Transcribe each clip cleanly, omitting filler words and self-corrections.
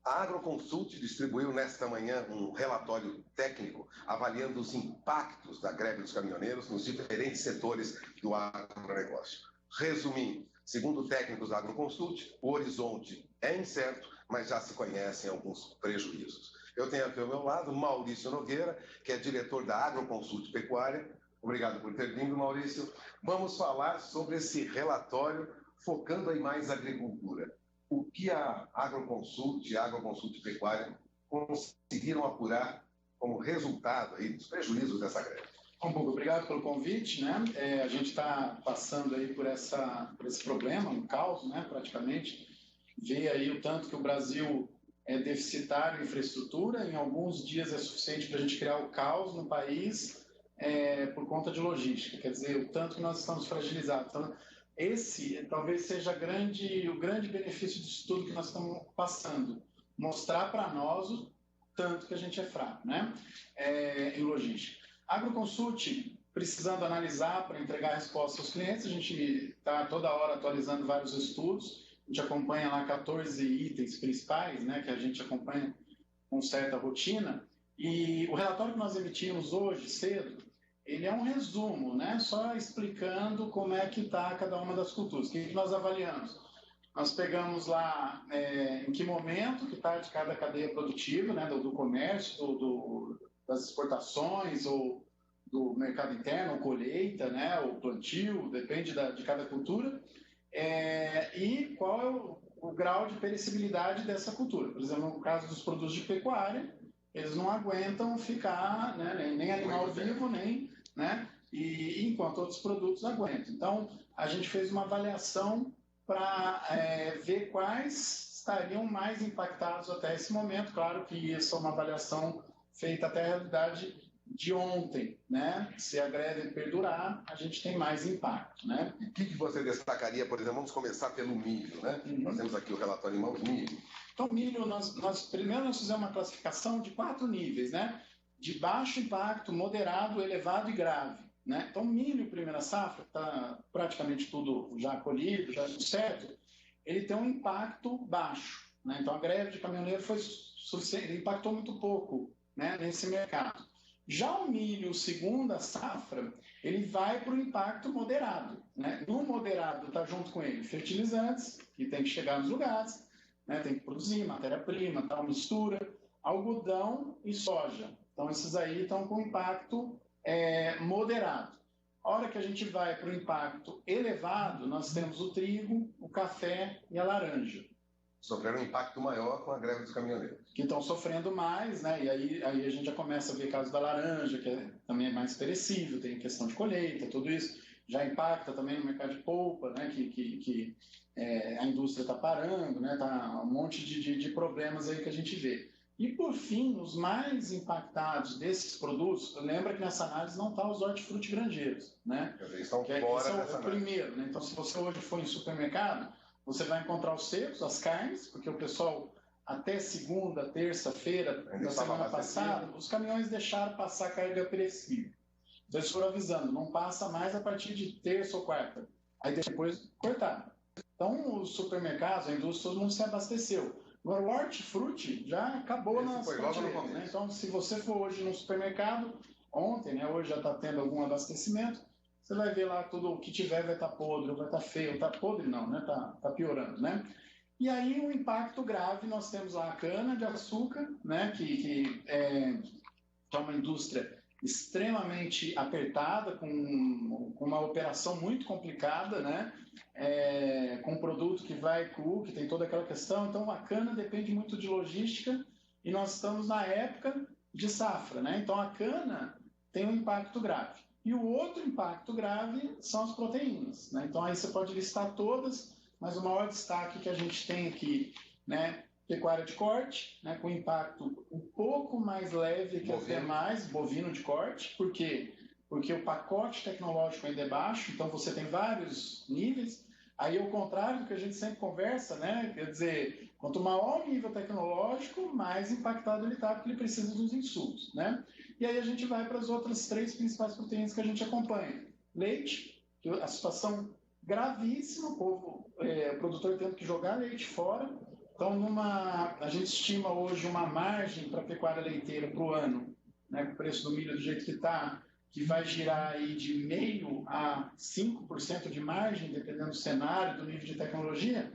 A Agroconsult distribuiu nesta manhã um relatório técnico avaliando os impactos da greve dos caminhoneiros nos diferentes setores do agronegócio. Resumindo, segundo técnicos da Agroconsult, o horizonte é incerto, mas já se conhecem alguns prejuízos. Eu tenho aqui ao meu lado Maurício Nogueira, que é diretor da Agroconsult Pecuária. Obrigado por ter vindo, Maurício. Vamos falar sobre esse relatório focando em mais agricultura. O que a Agroconsult e a Agroconsult Pecuária conseguiram apurar como resultado aí dos prejuízos dessa greve? Bom, Hugo, obrigado pelo convite, né? A gente está passando aí por esse problema, um caos, né, praticamente. Vê aí o tanto que o Brasil é deficitário em infraestrutura, em alguns dias é suficiente para a gente criar o caos no país por conta de logística, quer dizer, o tanto que nós estamos fragilizados. Então, esse talvez seja o grande benefício disso tudo que nós estamos passando, mostrar para nós o tanto que a gente é fraco, né, em logística. A Agroconsult, precisando analisar para entregar respostas aos clientes, a gente está toda hora atualizando vários estudos, a gente acompanha lá 14 itens principais, né, que a gente acompanha com certa rotina, e o relatório que nós emitimos hoje, cedo, ele é um resumo, né, só explicando como é que está cada uma das culturas. O que nós avaliamos? Nós pegamos lá em que momento que está de cada cadeia produtiva, né, do comércio, das exportações, ou do mercado interno, ou colheita, né, ou plantio, depende de cada cultura, e qual é o grau de perecibilidade dessa cultura. Por exemplo, no caso dos produtos de pecuária, eles não aguentam ficar, né, nem animal vivo, nem, né, e enquanto outros produtos aguentam. Então, a gente fez uma avaliação para ver quais estariam mais impactados até esse momento. Claro que isso é uma avaliação feita até a realidade de ontem, né? Se a greve perdurar, a gente tem mais impacto, né? E o que você destacaria, por exemplo, vamos começar pelo milho, né? Nós temos aqui o relatório em mãos, milho. Então, milho, primeiro nós fizemos uma classificação de 4 níveis, né? De baixo impacto, moderado, elevado e grave, né? Então, milho, primeira safra, está praticamente tudo já colhido, já tudo certo, ele tem um impacto baixo, né? Então, a greve de caminhoneiro foi suficiente, impactou muito pouco, né, nesse mercado. Já o milho, segunda safra, ele vai para o impacto moderado, né? No moderado está junto com ele fertilizantes, que tem que chegar nos lugares, né? Tem que produzir matéria-prima, tal, mistura, algodão e soja. Então, esses aí estão com impacto moderado. A hora que a gente vai para o impacto elevado, nós temos o trigo, o café e a laranja. Sofreram um impacto maior com a greve dos caminhoneiros. Que estão sofrendo mais, né? E aí a gente já começa a ver caso da laranja, que também é mais perecível, tem questão de colheita, tudo isso já impacta também no mercado de polpa, né? Que a indústria está parando, né? Tá um monte de problemas aí que a gente vê. E, por fim, os mais impactados desses produtos, lembra que nessa análise não está os hortifrutigranjeiros, né? Eles estão fora dessa análise. Primeiro, né? Então, se você hoje for em supermercado, você vai encontrar os secos, as carnes, porque o pessoal, até segunda, terça-feira da semana passada, os caminhões deixaram passar carga perecível. Então, eles foram avisando, não passa mais a partir de terça ou quarta. Aí depois cortaram. Então, os supermercados, a indústria, todo mundo se abasteceu. Agora, o hortifruti já acabou nas prateleiras, né? Então, se você for hoje no supermercado, ontem, né, hoje já está tendo algum abastecimento, você vai ver lá tudo o que tiver vai estar podre, vai estar feio, está podre não, né? Tá piorando, né? E aí um impacto grave, nós temos lá a cana-de-açúcar, né? Que é uma indústria extremamente apertada, com uma operação muito complicada, né? Com um produto que vai cru, que tem toda aquela questão. Então a cana depende muito de logística e nós estamos na época de safra, né? Então a cana tem um impacto grave. E o outro impacto grave são as proteínas, né? Então aí você pode listar todas, mas o maior destaque que a gente tem aqui, né? Pecuária de corte, né? Com impacto um pouco mais leve que até mais, bovino de corte. Por quê? Porque o pacote tecnológico ainda é baixo, então você tem vários níveis. Aí, ao contrário do que a gente sempre conversa, né? Quer dizer, quanto maior o nível tecnológico, mais impactado ele está, porque ele precisa dos insumos, né? E aí a gente vai para as outras 3 principais proteínas que a gente acompanha. Leite, a situação gravíssima, o produtor tendo que jogar leite fora, Então, a gente estima hoje uma margem para a pecuária leiteira para o ano, né, com o preço do milho do jeito que está, que vai girar aí de 0,5% a 5% de margem, dependendo do cenário, do nível de tecnologia.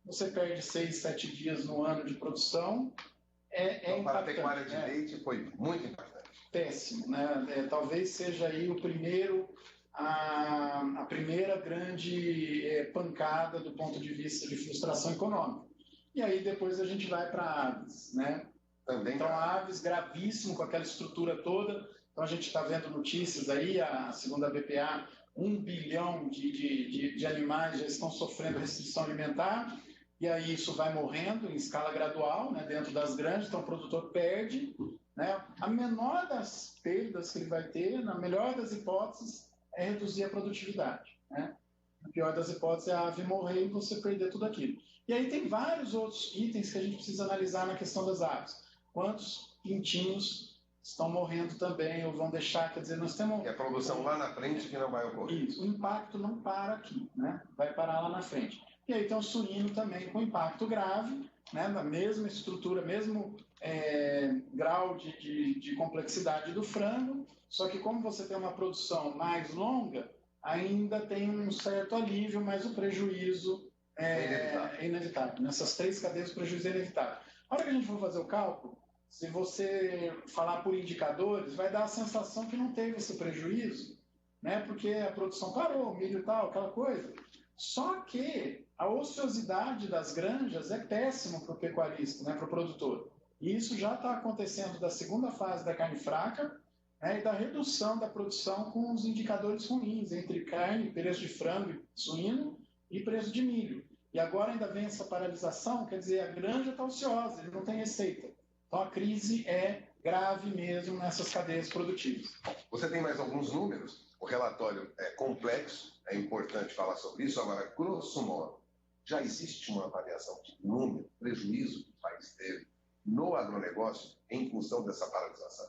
Você perde 6, 7 dias no ano de produção. Então, para a pecuária de leite foi muito impactante. Péssimo, né? Talvez seja aí a primeira grande pancada do ponto de vista de frustração econômica. E aí depois a gente vai para aves, né? Também então, aves gravíssimo com aquela estrutura toda. Então, a gente está vendo notícias aí, segundo a BPA, 1 bilhão de animais já estão sofrendo restrição alimentar, e aí isso vai morrendo em escala gradual, né, dentro das grandes, então o produtor perde, né? A menor das perdas que ele vai ter, na melhor das hipóteses, é reduzir a produtividade, né? Na pior das hipóteses é a ave morrer e você perder tudo aquilo. E aí tem vários outros itens que a gente precisa analisar na questão das aves. Quantos pintinhos estão morrendo também ou vão deixar, quer dizer, nós temos... E a produção lá na frente que não vai ocorrer. Isso, o impacto não para aqui, né? Vai parar lá na frente. E aí tem o suíno também com impacto grave, né? Na mesma estrutura, mesmo grau de complexidade do frango, só que como você tem uma produção mais longa, ainda tem um certo alívio, mas o prejuízo é inevitável. Nessas 3 cadeias o prejuízo é inevitável. A hora que a gente for fazer o cálculo, se você falar por indicadores, vai dar a sensação que não teve esse prejuízo, né? Porque a produção parou, milho e tal, aquela coisa. Só que a ociosidade das granjas é péssima para o pecuarista, né? Para o produtor. E isso já está acontecendo da segunda fase da carne fraca, né? E da redução da produção com os indicadores ruins, entre carne, preço de frango e suíno e preço de milho. E agora ainda vem essa paralisação, quer dizer, a granja está ociosa, ele não tem receita. Então a crise é grave mesmo nessas cadeias produtivas. Você tem mais alguns números? O relatório é complexo, é importante falar sobre isso. Agora, grosso modo, já existe uma avaliação de número, prejuízo que o país teve no agronegócio em função dessa paralisação?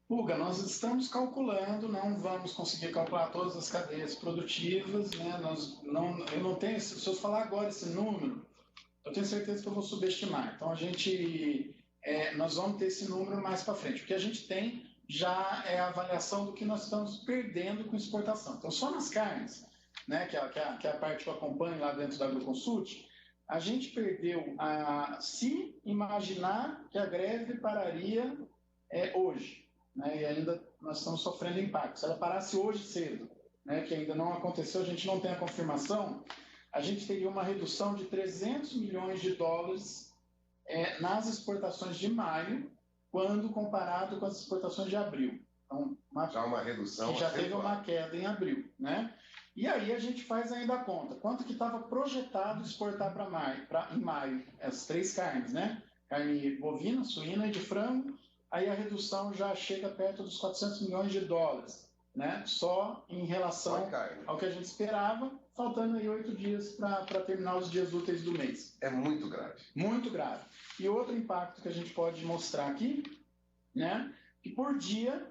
Puga, nós estamos calculando, não vamos conseguir calcular todas as cadeias produtivas, né? Eu não tenho, se eu falar agora esse número, eu tenho certeza que eu vou subestimar. Então nós vamos ter esse número mais para frente. O que a gente tem já é a avaliação do que nós estamos perdendo com exportação. Então, só nas carnes, né, que é a parte que eu acompanho lá dentro da AgroConsult, a gente perdeu, se imaginar que a greve pararia hoje, né, e ainda nós estamos sofrendo impacto. Se ela parasse hoje cedo, né, que ainda não aconteceu, a gente não tem a confirmação, a gente teria uma redução de 300 milhões de dólares nas exportações de maio, quando comparado com as exportações de abril. Então, já uma redução. Que já teve uma queda em abril, né? E aí a gente faz ainda a conta. Quanto que estava projetado exportar em maio? As 3 carnes, né? Carne bovina, suína e de frango. Aí a redução já chega perto dos 400 milhões de dólares, né? Só em relação ao que a gente esperava, faltando aí 8 dias para terminar os dias úteis do mês. É muito grave. Muito grave. E outro impacto que a gente pode mostrar aqui, né? Que por dia,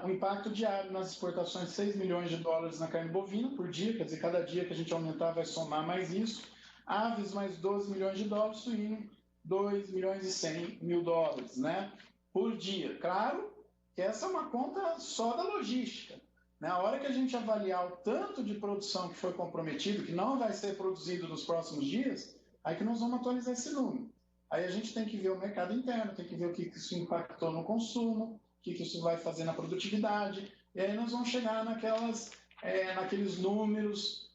o impacto diário nas exportações, 6 milhões de dólares na carne bovina por dia, quer dizer, cada dia que a gente aumentar vai somar mais isso. Aves, mais 12 milhões de dólares, suíno, 2 milhões e 100 mil dólares, né? Por dia. Claro que essa é uma conta só da logística. Na hora que a gente avaliar o tanto de produção que foi comprometido, que não vai ser produzido nos próximos dias, aí que nós vamos atualizar esse número. Aí a gente tem que ver o mercado interno, tem que ver o que isso impactou no consumo, o que isso vai fazer na produtividade, e aí nós vamos chegar naqueles números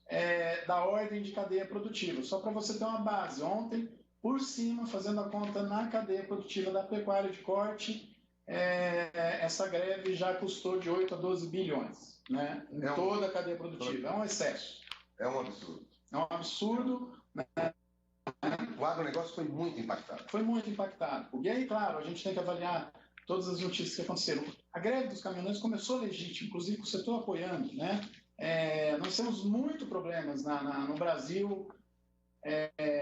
da ordem de cadeia produtiva. Só para você ter uma base, ontem, por cima, fazendo a conta na cadeia produtiva da pecuária de corte, essa greve já custou de 8 a 12 bilhões, né? Em toda a cadeia produtiva. É um excesso. É um absurdo. É um absurdo, né? O agronegócio foi muito impactado. Foi muito impactado. E aí, claro, a gente tem que avaliar todas as notícias que aconteceram. A greve dos caminhoneiros começou legítima, inclusive com o setor apoiando, né? Nós temos muitos problemas no Brasil,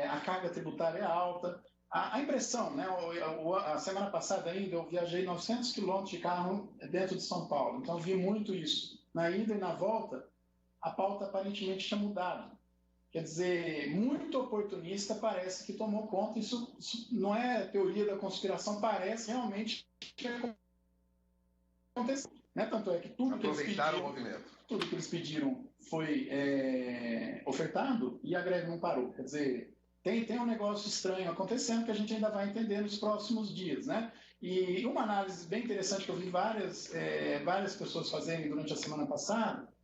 a carga tributária é alta. A impressão, né? A semana passada ainda eu viajei 900 quilômetros de carro dentro de São Paulo, então vi muito isso. Na ida e na volta, a pauta aparentemente tinha mudado. quer dizer, muito oportunista, parece que tomou conta. Isso não é teoria da conspiração, parece realmente que aconteceu. Né? Tanto é que tudo que eles pediram foi ofertado e a greve não parou. Quer dizer, tem um negócio estranho acontecendo que a gente ainda vai entender nos próximos dias, né? E uma análise bem interessante que eu vi várias pessoas fazerem durante a semana passada,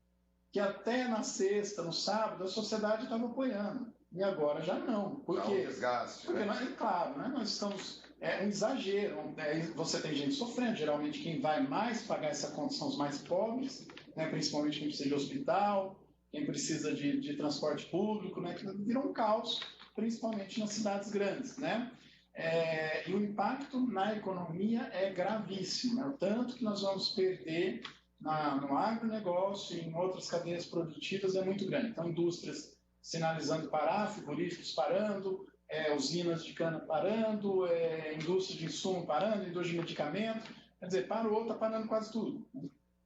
que até na sexta, no sábado, a sociedade estava apoiando. E agora já não. Por quê? Um desgaste, porque né? Claro, né? Nós estamos... É um exagero. Você tem gente sofrendo. Geralmente quem vai mais pagar essa conta são os mais pobres, né? Principalmente quem precisa de hospital, quem precisa de transporte público, né? Que virou um caos, principalmente nas cidades grandes, né? E o impacto na economia é gravíssimo, né? Tanto que nós vamos perder no agronegócio e em outras cadeias produtivas é muito grande. Então, indústrias sinalizando parar, frigoríficos parando, usinas de cana parando, indústria de insumo parando, indústria de medicamento. Quer dizer, parou, está parando quase tudo.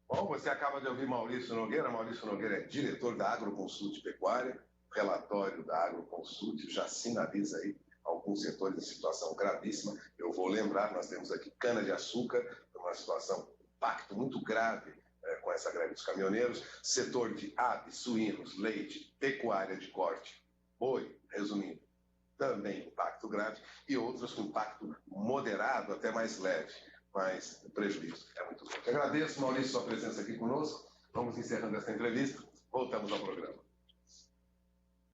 Bom, você acaba de ouvir Maurício Nogueira. Maurício Nogueira é diretor da Agroconsult Pecuária. O relatório da Agroconsult já sinaliza aí alguns setores em situação gravíssima. Eu vou lembrar, nós temos aqui cana-de-açúcar, uma situação, impacto muito grave com essa greve dos caminhoneiros, setor de aves, suínos, leite, pecuária de corte, boi, resumindo, também impacto grave, e outros com impacto moderado, até mais leve, mas o prejuízo é muito grande. Agradeço, Maurício, sua presença aqui conosco. Vamos encerrando essa entrevista. Voltamos ao programa.